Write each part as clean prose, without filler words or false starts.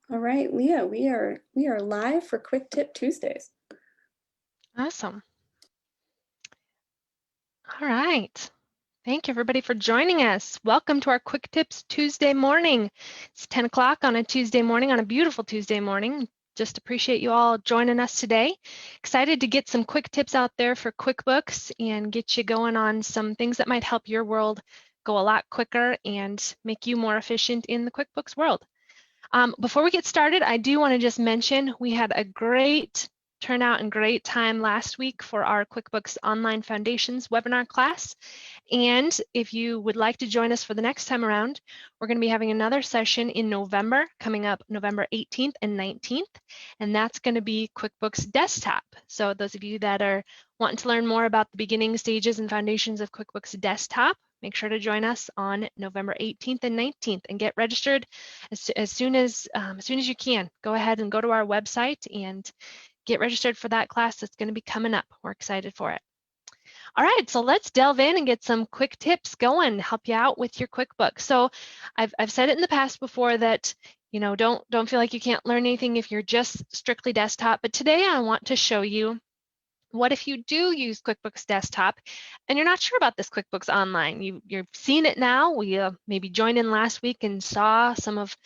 All right, Leah, we are live for Quicktip Tuesdays. Awesome. All right. Thank you everybody for joining us. Welcome to our Quick Tips Tuesday morning. It's 10 o'clock on a Tuesday morning, on a beautiful Tuesday morning. Just appreciate you all joining us today. Excited to get some quick tips out there for QuickBooks and get you going on some things that might help your world go a lot quicker and make you more efficient in the QuickBooks world. Before we get started, I do want to just mention we had a great turnout and great time last week for our QuickBooks Online Foundations webinar class. And if you would like to join us for the next time around, we're going to be having another session in November, coming up November 18th and 19th, and that's going to be QuickBooks Desktop. So those of you that are wanting to learn more about the beginning stages and foundations of QuickBooks Desktop, make sure to join us on November 18th and 19th and get registered as soon as you can. Go ahead and go to our website and get registered for that class that's going to be coming up. We're excited for it. All right, so let's delve in and get some quick tips going, help you out with your QuickBooks. So I've said it in the past before that, you know, don't feel like you can't learn anything if you're just strictly desktop, but today I want to show you what if you do use QuickBooks Desktop and you're not sure about this QuickBooks Online. You've seen it now. We maybe joined in last week and saw some of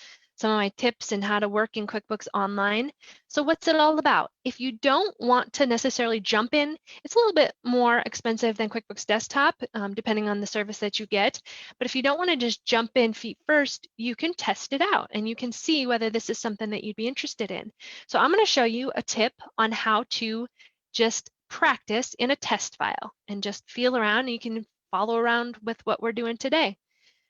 my tips and how to work in QuickBooks Online. So what's it all about? If you don't want to necessarily jump in, it's a little bit more expensive than QuickBooks Desktop, depending on the service that you get. But if you don't want to just jump in feet first, you can test it out and you can see whether this is something that you'd be interested in. So I'm going to show you a tip on how to just practice in a test file and just feel around, and you can follow around with what we're doing today.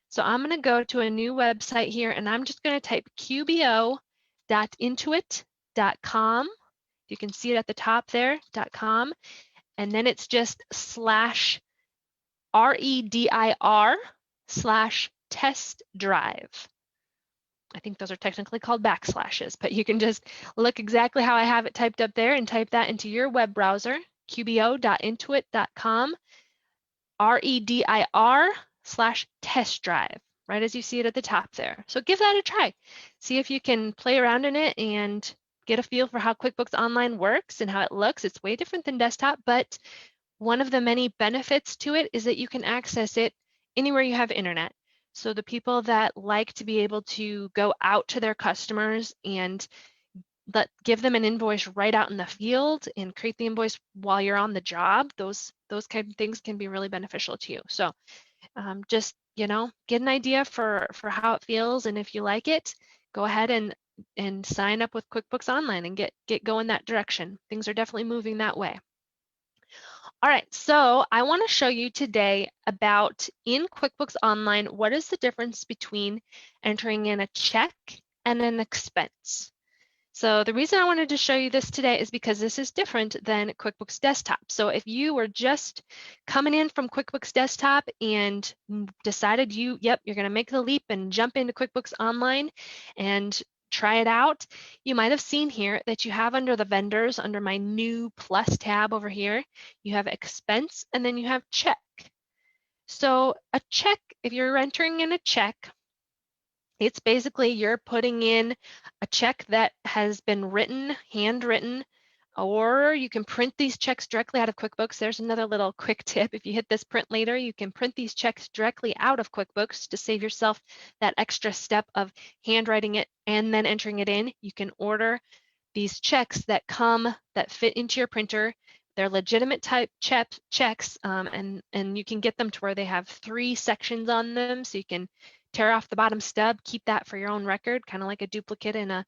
So I'm going to go to a new website here and I'm just going to type qbo.intuit.com. You can see it at the top there, .com, and then it's just /redir/test drive. I think those are technically called backslashes, but you can just look exactly how I have it typed up there and type that into your web browser, qbo.intuit.com, redir/test drive, right as you see it at the top there. So give that a try. See if you can play around in it and get a feel for how QuickBooks Online works and how it looks. It's way different than desktop, but one of the many benefits to it is that you can access it anywhere you have internet. So the people that like to be able to go out to their customers and give them an invoice right out in the field and create the invoice while you're on the job, those kind of things can be really beneficial to you. So just, you know, get an idea for how it feels, and if you like it, go ahead and sign up with QuickBooks Online and get going that direction. Things are definitely moving that way. All right, so I want to show you today about in QuickBooks Online, what is the difference between entering in a check and an expense? So the reason I wanted to show you this today is because this is different than QuickBooks Desktop. So if you were just coming in from QuickBooks Desktop and decided you're going to make the leap and jump into QuickBooks Online and try it out, you might have seen here that you have under the vendors, under my new plus tab over here, you have expense and then you have check. So a check, if you're entering in a check, it's basically you're putting in a check that has been written, handwritten, or you can print these checks directly out of QuickBooks. There's another little quick tip. If you hit this print later, you can print these checks directly out of QuickBooks to save yourself that extra step of handwriting it and then entering it in. You can order these checks that fit into your printer. They're legitimate type checks, and you can get them to where they have 3 sections on them, so you can tear off the bottom stub, keep that for your own record, kind of like a duplicate in a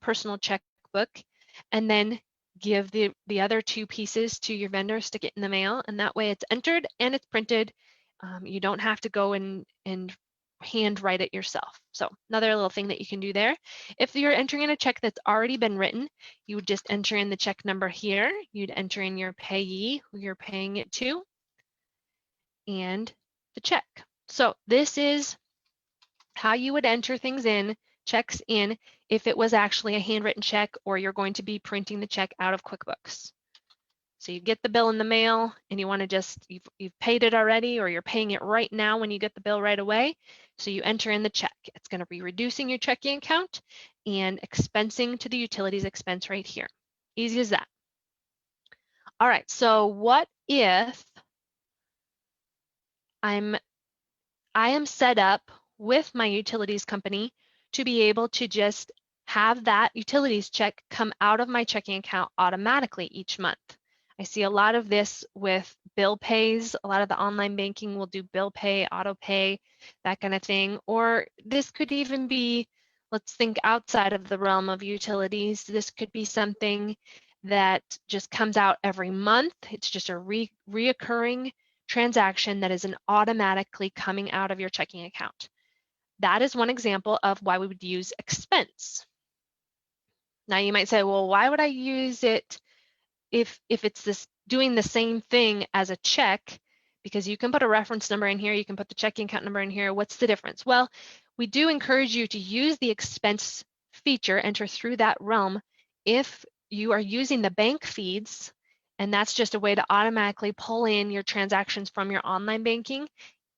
personal checkbook, and then give the other 2 pieces to your vendor, stick it in the mail, and that way it's entered and it's printed. You don't have to go and handwrite it yourself. So another little thing that you can do there. If you're entering in a check that's already been written, you would just enter in the check number here. You'd enter in your payee, who you're paying it to, and the check. So this is how you would enter things in, checks in, if it was actually a handwritten check or you're going to be printing the check out of QuickBooks. So you get the bill in the mail and you want to just, you've paid it already, or you're paying it right now when you get the bill right away. So you enter in the check. It's going to be reducing your checking account and expensing to the utilities expense right here. Easy as that. All right, so what if I am set up with my utilities company to be able to just have that utilities check come out of my checking account automatically each month? I see a lot of this with bill pays. A lot of the online banking will do bill pay, auto pay, that kind of thing. Or this could even be, let's think outside of the realm of utilities. This could be something that just comes out every month. It's just a reoccurring transaction that is automatically coming out of your checking account. That is one example of why we would use expense. Now you might say, well, why would I use it if it's this doing the same thing as a check? Because you can put a reference number in here, you can put the checking account number in here. What's the difference? Well, we do encourage you to use the expense feature, enter through that realm, if you are using the bank feeds, and that's just a way to automatically pull in your transactions from your online banking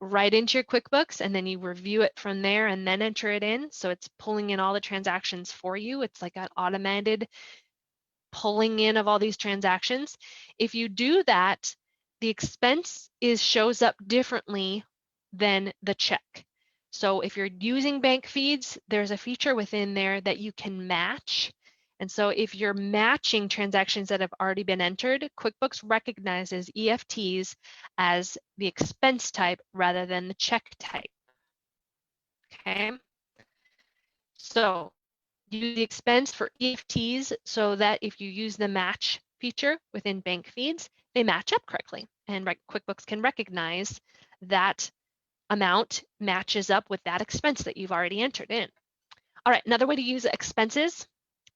right into your QuickBooks, and then you review it from there and then enter it in. So it's pulling in all the transactions for you. It's like an automated pulling in of all these transactions. If you do that, the expense shows up differently than the check. So if you're using bank feeds, there's a feature within there that you can match. And so if you're matching transactions that have already been entered, QuickBooks recognizes EFTs as the expense type rather than the check type. Okay. So use the expense for EFTs so that if you use the match feature within bank feeds, they match up correctly. And QuickBooks can recognize that amount matches up with that expense that you've already entered in. All right, another way to use expenses,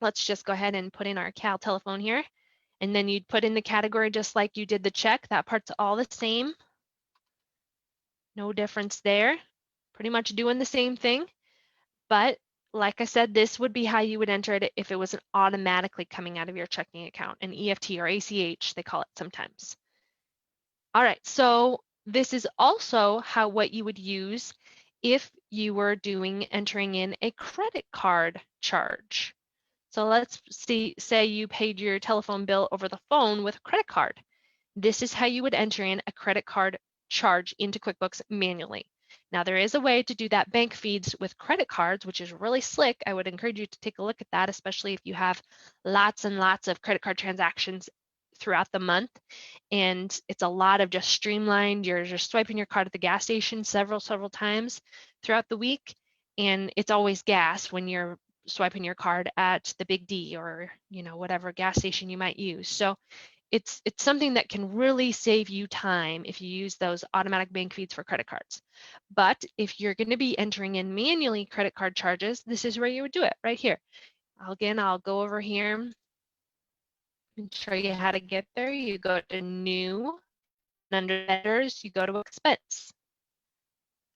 let's just go ahead and put in our Cal telephone here. And then you'd put in the category just like you did the check. That part's all the same. No difference there. Pretty much doing the same thing. But like I said, this would be how you would enter it if it wasn't automatically coming out of your checking account, an EFT or ACH, they call it sometimes. All right, so this is also what you would use if you were entering in a credit card charge. So let's say you paid your telephone bill over the phone with a credit card. This is how you would enter in a credit card charge into QuickBooks manually. Now there is a way to do that bank feeds with credit cards, which is really slick. I would encourage you to take a look at that, especially if you have lots and lots of credit card transactions throughout the month. And it's a lot of just streamlined. You're just swiping your card at the gas station several times throughout the week. And it's always gas when you're swiping your card at the Big D or, whatever gas station you might use. So it's something that can really save you time if you use those automatic bank feeds for credit cards. But if you're going to be entering in manually credit card charges, this is where you would do it right here. Again, I'll go over here and show you how to get there. You go to New, and under Headers, you go to Expense.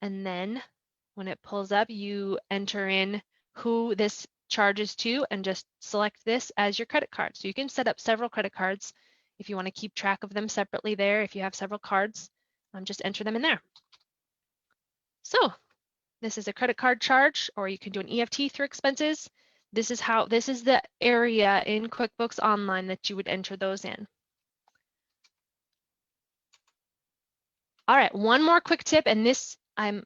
And then when it pulls up, you enter in who this charges to and just select this as your credit card. So you can set up several credit cards if you want to keep track of them separately there. If you have several cards, just enter them in there. So this is a credit card charge, or you can do an EFT through expenses. This is the area in QuickBooks Online that you would enter those in. All right, one more quick tip, and this I'm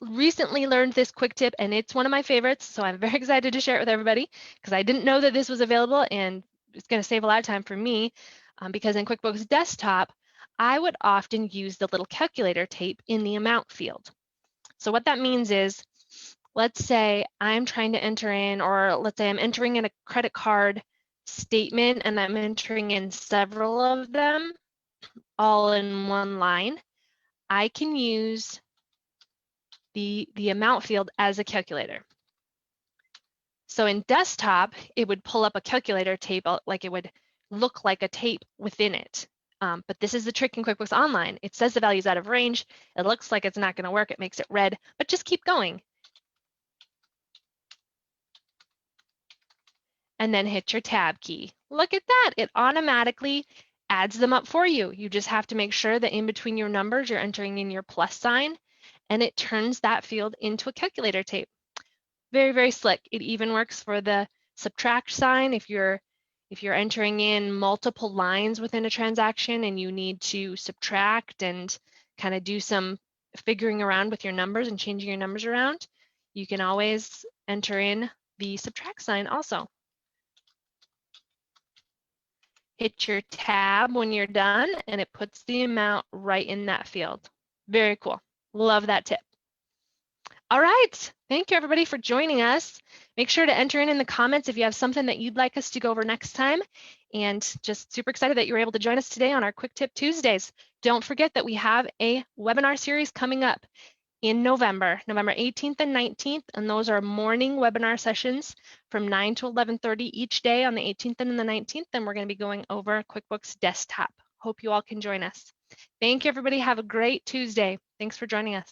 recently learned this quick tip, and it's one of my favorites, so I'm very excited to share it with everybody because I didn't know that this was available, and it's going to save a lot of time for me because in QuickBooks Desktop, I would often use the little calculator tape in the amount field. So what that means is, let's say I'm trying to enter in, or let's say I'm entering in a credit card statement and I'm entering in several of them all in one line. I can use the amount field as a calculator. So in Desktop, it would pull up a calculator table, like it would look like a tape within it. But this is the trick in QuickBooks Online. It says the value's out of range. It looks like it's not going to work. It makes it red, but just keep going. And then hit your Tab key. Look at that. It automatically adds them up for you. You just have to make sure that in between your numbers, you're entering in your plus sign, and it turns that field into a calculator tape. Very, very slick. It even works for the subtract sign if you're entering in multiple lines within a transaction and you need to subtract and kind of do some figuring around with your numbers and changing your numbers around, you can always enter in the subtract sign also. Hit your tab when you're done and it puts the amount right in that field. Very cool. Love that tip. All right. Thank you everybody for joining us. Make sure to enter in the comments if you have something that you'd like us to go over next time. And just super excited that you were able to join us today on our Quicktip Tuesdays. Don't forget that we have a webinar series coming up in November 18th and 19th, and those are morning webinar sessions from 9 to 11:30 each day on the 18th and the 19th, and we're going to be going over QuickBooks Desktop. Hope you all can join us. Thank you, everybody. Have a great Tuesday. Thanks for joining us.